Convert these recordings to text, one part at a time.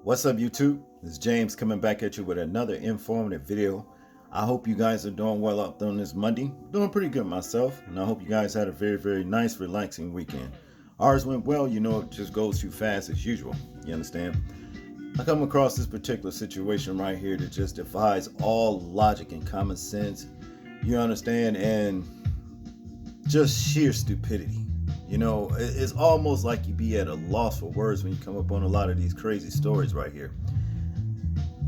What's up, YouTube? It's James coming back at you with another informative video. I hope you guys are doing well out there on this Monday. Doing pretty good myself, and I hope you guys had a very nice, relaxing weekend. Ours went well, it just goes too fast as usual. You understand? I come across this particular situation right here that just defies all logic and common sense. You understand? And just sheer stupidity. It's almost like you be at a loss for words when you come up on a lot of these crazy stories right here.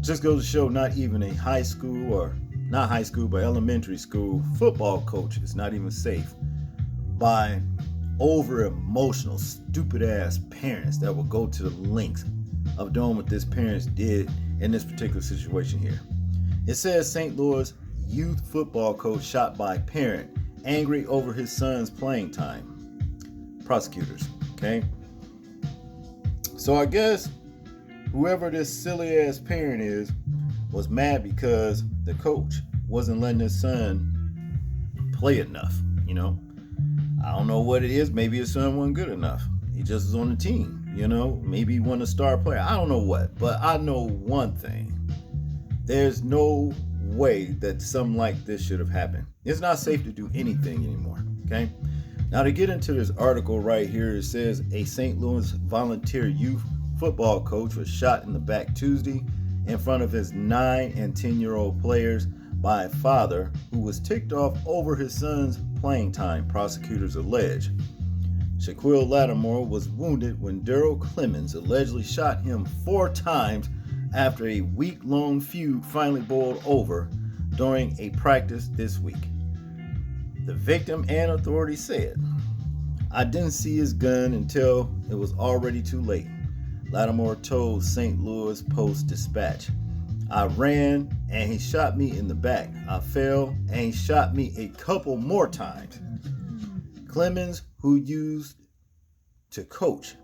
Just goes to show not even a high school, or not high school, but elementary school football coach is not even safe by over emotional, stupid ass parents that will go to the lengths of doing what this parents did in this particular situation here. It says St. Louis youth football coach shot by parent angry over his son's playing time. Prosecutors, okay? So I guess whoever this silly ass parent is was mad because the coach wasn't letting his son play enough. I don't know what it is. Maybe his son wasn't good enough. He just was on the team, maybe he wasn't a star player. I don't know what, but I know one thing. There's no way that something like this should have happened. It's not safe to do anything anymore, okay? Now, to get into this article right here, it says a St. Louis volunteer youth football coach was shot in the back Tuesday in front of his 9 and 10-year-old players by a father who was ticked off over his son's playing time, prosecutors allege. Shaquille Lattimore was wounded when Daryl Clemens allegedly shot him 4 times after a week-long feud finally boiled over during a practice this week. The victim and authorities said, "I didn't see his gun until it was already too late," Lattimore told St. Louis Post-Dispatch. "I ran and he shot me in the back. I fell and he shot me a couple more times." Clemens, who used to coach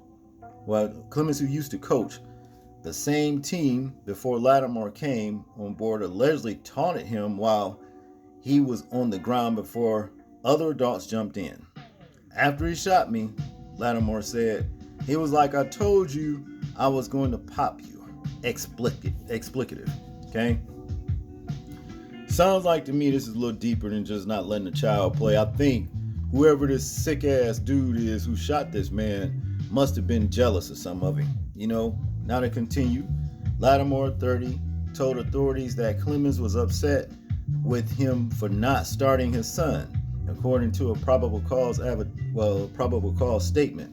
the same team before Lattimore came on board, allegedly taunted him while he was on the ground before other adults jumped in. "After he shot me," Lattimore said, "he was like, 'I told you I was going to pop you.'" Explicative. Okay? Sounds like to me this is a little deeper than just not letting the child play. I think whoever this sick ass dude is who shot this man must have been jealous of some of him. Now to continue, Lattimore, 30, told authorities that Clemens was upset with him for not starting his son, according to a probable cause statement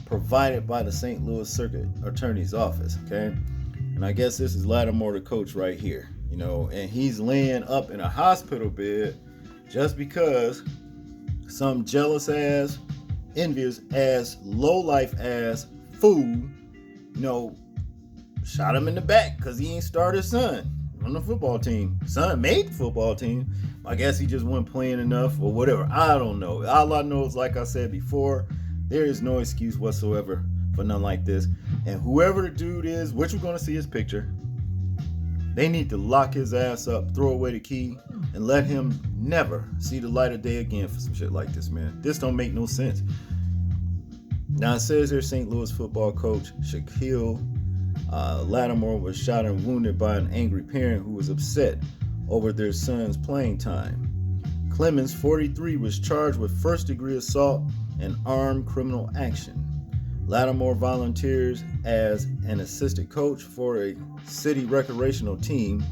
provided by the St. Louis Circuit Attorney's Office. Okay, and I guess this is Lattimore, the coach, right here. And he's laying up in a hospital bed just because some jealous ass, envious ass, low life ass fool, shot him in the back because he ain't started his son on the football team. Son made the football team. I guess he just wasn't playing enough or whatever. I don't know. All I know is, like I said before, there is no excuse whatsoever for nothing like this. And whoever the dude is, which we're going to see his picture, they need to lock his ass up, throw away the key, and let him never see the light of day again for some shit like this, man. This don't make no sense. Now it says here St. Louis football coach Shaquille Lattimore was shot and wounded by an angry parent who was upset over their son's playing time. Clemens, 43, was charged with first-degree assault and armed criminal action. Lattimore volunteers as an assistant coach for a city recreational team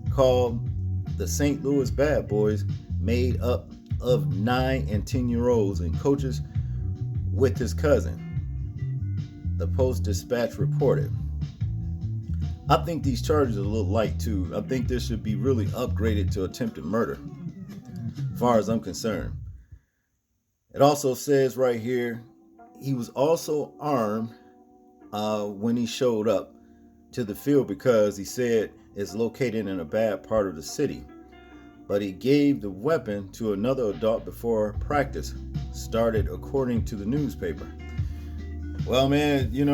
called the St. Louis Bad Boys, made up of 9 and 10-year-olds and coaches with his cousin, the Post-Dispatch reported. I think these charges are a little light too. I think this should be really upgraded to attempted murder, as far as I'm concerned. It also says right here, he was also armed when he showed up to the field because he said it's located in a bad part of the city. But he gave the weapon to another adult before practice started, according to the newspaper. Well, man, you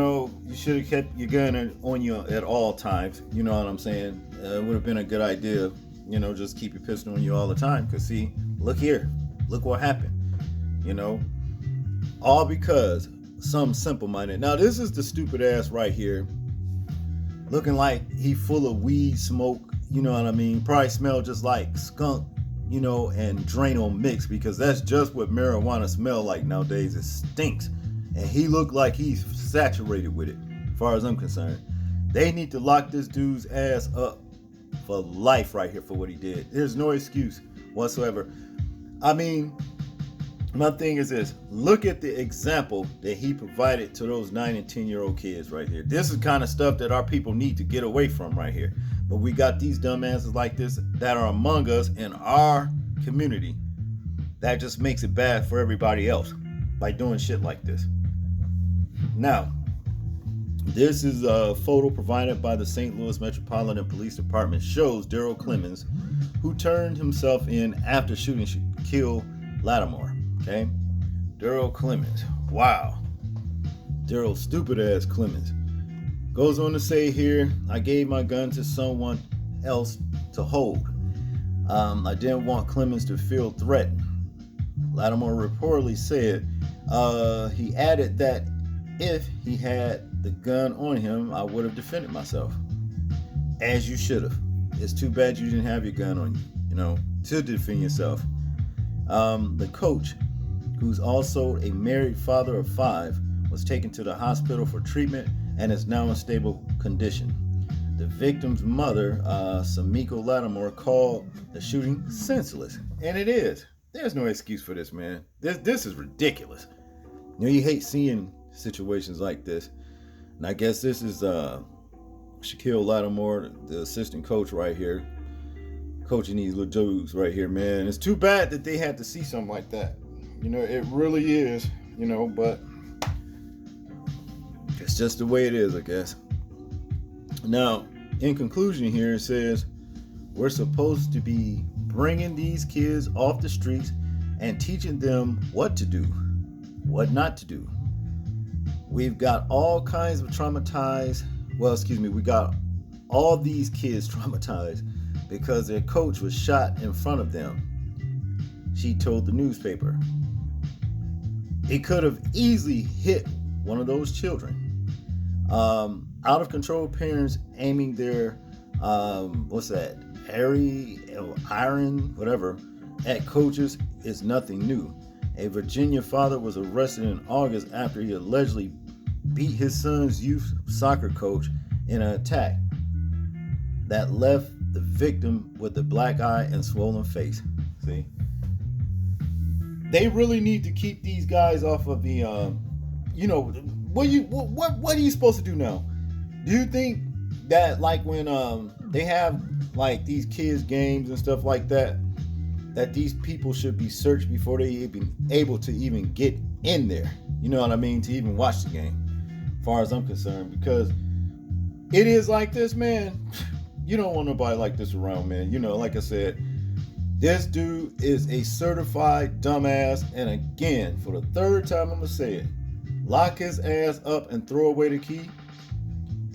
should have kept your gun on you at all times. You know what I'm saying? It would have been a good idea, just keep your pistol on you all the time. Because, see, look here. Look what happened. All because some simple-minded. Now, this is the stupid ass right here looking like he full of weed smoke, you know what I mean? Probably smell just like skunk, and Drano mix, because that's just what marijuana smell like nowadays. It stinks. And he looked like he's saturated with it, as far as I'm concerned. They need to lock this dude's ass up for life right here for what he did. There's no excuse whatsoever. I mean, my thing is this. Look at the example that he provided to those 9 and 10-year-old kids right here. This is kind of stuff that our people need to get away from right here. But we got these dumbasses like this that are among us in our community. That just makes it bad for everybody else by doing shit like this. Now, this is a photo provided by the St. Louis Metropolitan Police Department. Shows Daryl Clemens, who turned himself in after shooting kill Lattimore. Okay, Daryl Clemens. Wow, Daryl stupid ass Clemens goes on to say here, I gave my gun to someone else to hold. I didn't want Clemens to feel threatened. Lattimore reportedly said he added that if he had the gun on him, I would have defended myself. As you should have. It's too bad you didn't have your gun on you, to defend yourself. The coach, who's also a married father of 5, was taken to the hospital for treatment and is now in stable condition. The victim's mother, Samiko Lattimore, called the shooting senseless. And it is. There's no excuse for this, man. This is ridiculous. You hate seeing situations like this. And I guess this is Shaquille Lattimore, the assistant coach right here, coaching these little dudes right here, man. It's too bad that they had to see something like that. It really is, but it's just the way it is, I guess. Now, in conclusion here, it says, we're supposed to be bringing these kids off the streets and teaching them what to do, what not to do. We've got all kinds of we got all these kids traumatized because their coach was shot in front of them, she told the newspaper. It could have easily hit one of those children. Out of control parents aiming their, iron, whatever, at coaches is nothing new. A Virginia father was arrested in August after he allegedly beat his son's youth soccer coach in an attack that left the victim with a black eye and swollen face. See? They really need to keep these guys off of the, what are you supposed to do now? Do you think that like when they have like these kids games and stuff like that these people should be searched before they even able to even get in there? You know what I mean? To even watch the game, as far as I'm concerned, because it is like this, man. You don't want nobody like this around, man. Like I said, this dude is a certified dumbass. And again, for the third time, I'm gonna say it: lock his ass up and throw away the key.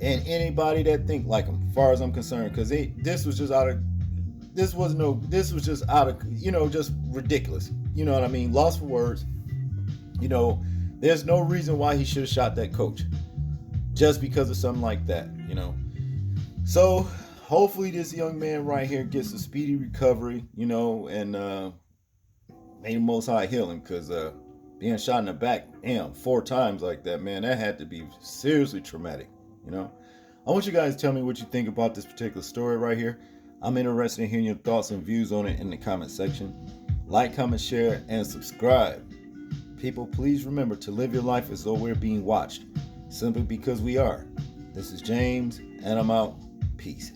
And anybody that think like him, as far as I'm concerned, because this was just just ridiculous. You know what I mean? Lost for words. There's no reason why he should have shot that coach just because of something like that. So hopefully this young man right here gets a speedy recovery, and may the Most High heal him, because being shot in the back, 4 times like that, man, that had to be seriously traumatic. I want you guys to tell me what you think about this particular story right here. I'm interested in hearing your thoughts and views on it in the comment section. Like, comment, share, and subscribe. People, please remember to live your life as though we're being watched, simply because we are. This is James, and I'm out. Peace.